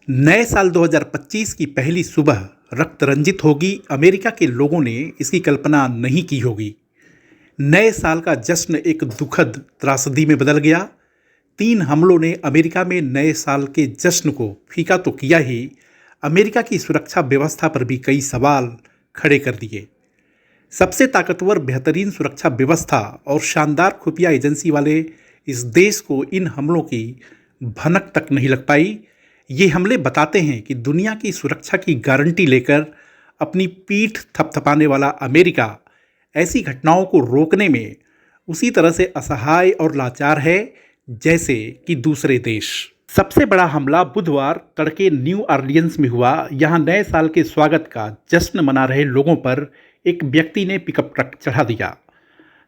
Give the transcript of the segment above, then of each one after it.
नए साल 2025 की पहली सुबह रक्त रंजित होगी। अमेरिका के लोगों ने इसकी कल्पना नहीं की होगी। नए साल का जश्न एक दुखद त्रासदी में बदल गया। 3 हमलों ने अमेरिका में नए साल के जश्न को फीका तो किया ही, अमेरिका की सुरक्षा व्यवस्था पर भी कई सवाल खड़े कर दिए। सबसे ताकतवर, बेहतरीन सुरक्षा व्यवस्था और शानदार खुफिया एजेंसी वाले इस देश को इन हमलों की भनक तक नहीं लग पाई। ये हमले बताते हैं कि दुनिया की सुरक्षा की गारंटी लेकर अपनी पीठ थपथपाने वाला अमेरिका ऐसी घटनाओं को रोकने में उसी तरह से असहाय और लाचार है जैसे कि दूसरे देश। सबसे बड़ा हमला बुधवार तड़के न्यू ऑरलियंस में हुआ। यहाँ नए साल के स्वागत का जश्न मना रहे लोगों पर एक व्यक्ति ने पिकअप ट्रक चढ़ा दिया।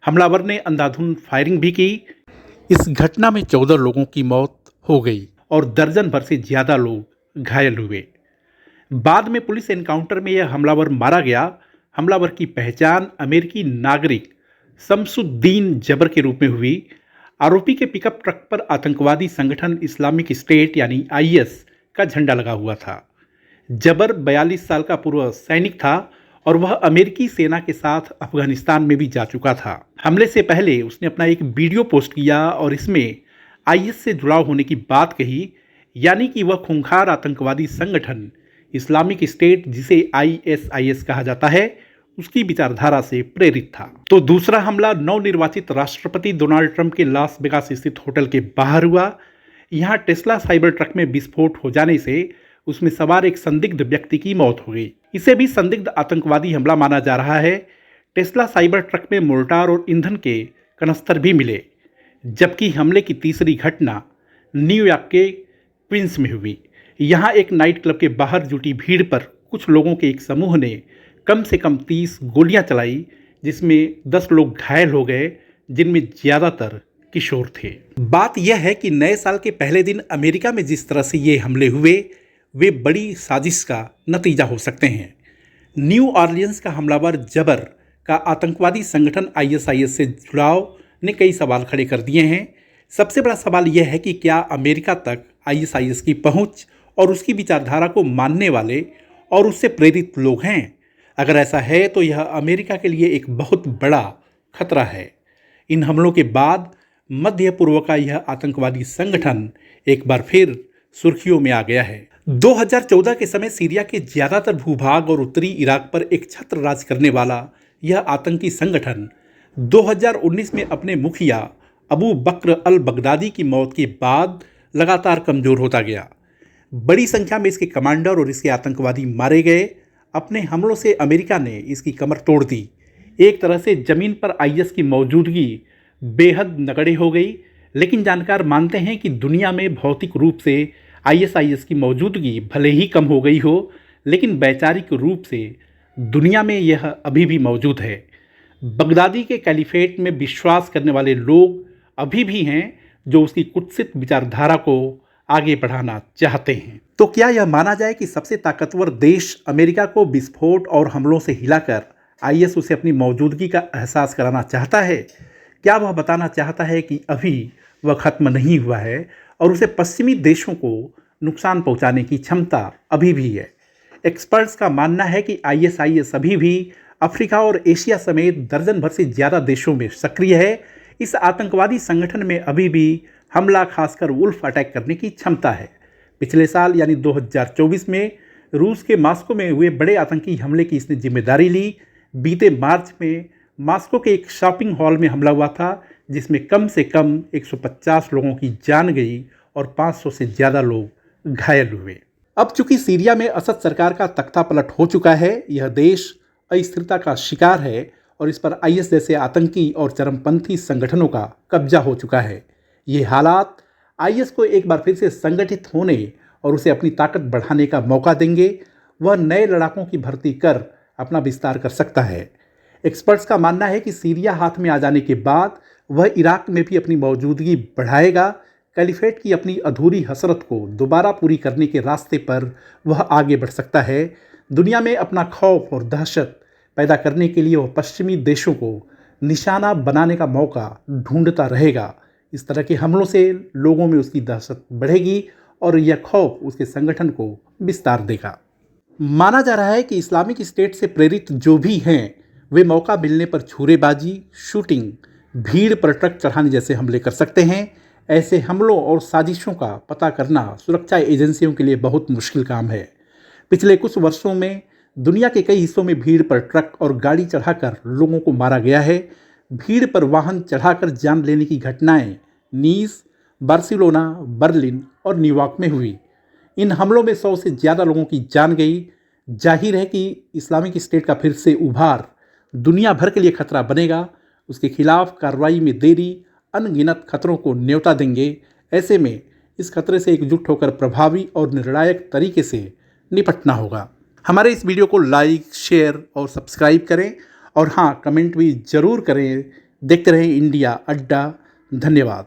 हमलावर ने अंधाधुंध फायरिंग भी की। इस घटना में 14 लोगों की मौत हो गई और दर्जन भर से ज्यादा लोग घायल हुए। बाद में पुलिस एनकाउंटर में यह हमलावर मारा गया। हमलावर की पहचान अमेरिकी नागरिक शमसुद्दीन जबर के रूप में हुई। आरोपी के पिकअप ट्रक पर आतंकवादी संगठन इस्लामिक स्टेट यानी आईएस का झंडा लगा हुआ था। जबर 42 साल का पूर्व सैनिक था और वह अमेरिकी सेना के साथ अफगानिस्तान में भी जा चुका था। हमले से पहले उसने अपना एक वीडियो पोस्ट किया और इसमें आईएस से जुड़ाव होने की बात कही, यानी कि वह खूंखार आतंकवादी संगठन इस्लामिक स्टेट, जिसे आईएसआईएस कहा जाता है, उसकी विचारधारा से प्रेरित था। तो दूसरा हमला नवनिर्वाचित राष्ट्रपति डोनाल्ड ट्रंप के लास वेगास स्थित होटल के बाहर हुआ। यहाँ टेस्ला साइबर ट्रक में विस्फोट हो जाने से उसमें सवार एक संदिग्ध व्यक्ति की मौत हो गई। इसे भी संदिग्ध आतंकवादी हमला माना जा रहा है। टेस्ला साइबर ट्रक में मोर्टार और ईंधन के कनस्तर भी मिले। जबकि हमले की तीसरी घटना न्यूयॉर्क के क्वींस में हुई। यहाँ एक नाइट क्लब के बाहर जुटी भीड़ पर कुछ लोगों के एक समूह ने कम से कम 30 गोलियां चलाई, जिसमें 10 लोग घायल हो गए, जिनमें ज़्यादातर किशोर थे। बात यह है कि नए साल के पहले दिन अमेरिका में जिस तरह से ये हमले हुए, वे बड़ी साजिश का नतीजा हो सकते हैं। न्यू ऑरलियंस का हमलावर जबर का आतंकवादी संगठन आईएसआईएस से जुड़ाव ने कई सवाल खड़े कर दिए हैं। सबसे बड़ा सवाल यह है कि क्या अमेरिका तक आईएसआईएस की पहुंच और उसकी विचारधारा को मानने वाले और उससे प्रेरित लोग हैं? अगर ऐसा है तो यह अमेरिका के लिए एक बहुत बड़ा खतरा है। इन हमलों के बाद मध्य पूर्व का यह आतंकवादी संगठन एक बार फिर सुर्खियों में आ गया है। 2014 के समय सीरिया के ज़्यादातर भूभाग और उत्तरी इराक पर एक छत्र राज करने वाला यह आतंकी संगठन 2019 में अपने मुखिया अबू बकर अल बगदादी की मौत के बाद लगातार कमज़ोर होता गया। बड़ी संख्या में इसके कमांडर और इसके आतंकवादी मारे गए। अपने हमलों से अमेरिका ने इसकी कमर तोड़ दी। एक तरह से ज़मीन पर आईएस की मौजूदगी बेहद नगण्य हो गई। लेकिन जानकार मानते हैं कि दुनिया में भौतिक रूप से आईएसआईएस की मौजूदगी भले ही कम हो गई हो, लेकिन वैचारिक रूप से दुनिया में यह अभी भी मौजूद है। बगदादी के कैलिफेट में विश्वास करने वाले लोग अभी भी हैं जो उसकी कुत्सित विचारधारा को आगे बढ़ाना चाहते हैं। तो क्या यह माना जाए कि सबसे ताकतवर देश अमेरिका को विस्फोट और हमलों से हिलाकर आईएस उसे अपनी मौजूदगी का एहसास कराना चाहता है? क्या वह बताना चाहता है कि अभी वह खत्म नहीं हुआ है और उसे पश्चिमी देशों को नुकसान पहुंचाने की क्षमता अभी भी है? एक्सपर्ट्स का मानना है कि आईएसआईएस अभी भी अफ्रीका और एशिया समेत दर्जन भर से ज़्यादा देशों में सक्रिय है। इस आतंकवादी संगठन में अभी भी हमला, खासकर वुल्फ अटैक करने की क्षमता है। पिछले साल यानी 2024 में रूस के मॉस्को में हुए बड़े आतंकी हमले की इसने जिम्मेदारी ली। बीते मार्च में मॉस्को के एक शॉपिंग हॉल में हमला हुआ था, जिसमें कम से कम 150 लोगों की जान गई और 500 से ज़्यादा लोग घायल हुए। अब चूंकि सीरिया में असद सरकार का तख्ता पलट हो चुका है, यह देश अस्थिरता का शिकार है और इस पर आईएस जैसे आतंकी और चरमपंथी संगठनों का कब्जा हो चुका है। ये हालात आईएस को एक बार फिर से संगठित होने और उसे अपनी ताकत बढ़ाने का मौका देंगे। वह नए लड़ाकों की भर्ती कर अपना विस्तार कर सकता है। एक्सपर्ट्स का मानना है कि सीरिया हाथ में आ जाने के बाद वह इराक में भी अपनी मौजूदगी बढ़ाएगा। कैलिफेट की अपनी अधूरी हसरत को दोबारा पूरी करने के रास्ते पर वह आगे बढ़ सकता है। दुनिया में अपना खौफ और दहशत पैदा करने के लिए वह पश्चिमी देशों को निशाना बनाने का मौका ढूंढता रहेगा। इस तरह के हमलों से लोगों में उसकी दहशत बढ़ेगी और यह खौफ उसके संगठन को विस्तार देगा। माना जा रहा है कि इस्लामिक स्टेट से प्रेरित जो भी हैं वे मौका मिलने पर छुरेबाजी, शूटिंग, भीड़ पर ट्रक चढ़ाने जैसे हमले कर सकते हैं। ऐसे हमलों और साजिशों का पता करना सुरक्षा एजेंसियों के लिए बहुत मुश्किल काम है। पिछले कुछ वर्षों में दुनिया के कई हिस्सों में भीड़ पर ट्रक और गाड़ी चढ़ाकर लोगों को मारा गया है। भीड़ पर वाहन चढ़ाकर जान लेने की घटनाएं नीस, बार्सिलोना, बर्लिन और न्यूयॉर्क में हुई। इन हमलों में 100 से ज़्यादा लोगों की जान गई। जाहिर है कि इस्लामिक स्टेट का फिर से उभार दुनिया भर के लिए खतरा बनेगा। उसके खिलाफ कार्रवाई में देरी अनगिनत खतरों को न्योता देंगे। ऐसे में इस खतरे से एकजुट होकर प्रभावी और निर्णायक तरीके से निपटना होगा। हमारे इस वीडियो को लाइक, शेयर और सब्सक्राइब करें और हाँ, कमेंट भी ज़रूर करें। देखते रहें इंडिया अड्डा। धन्यवाद।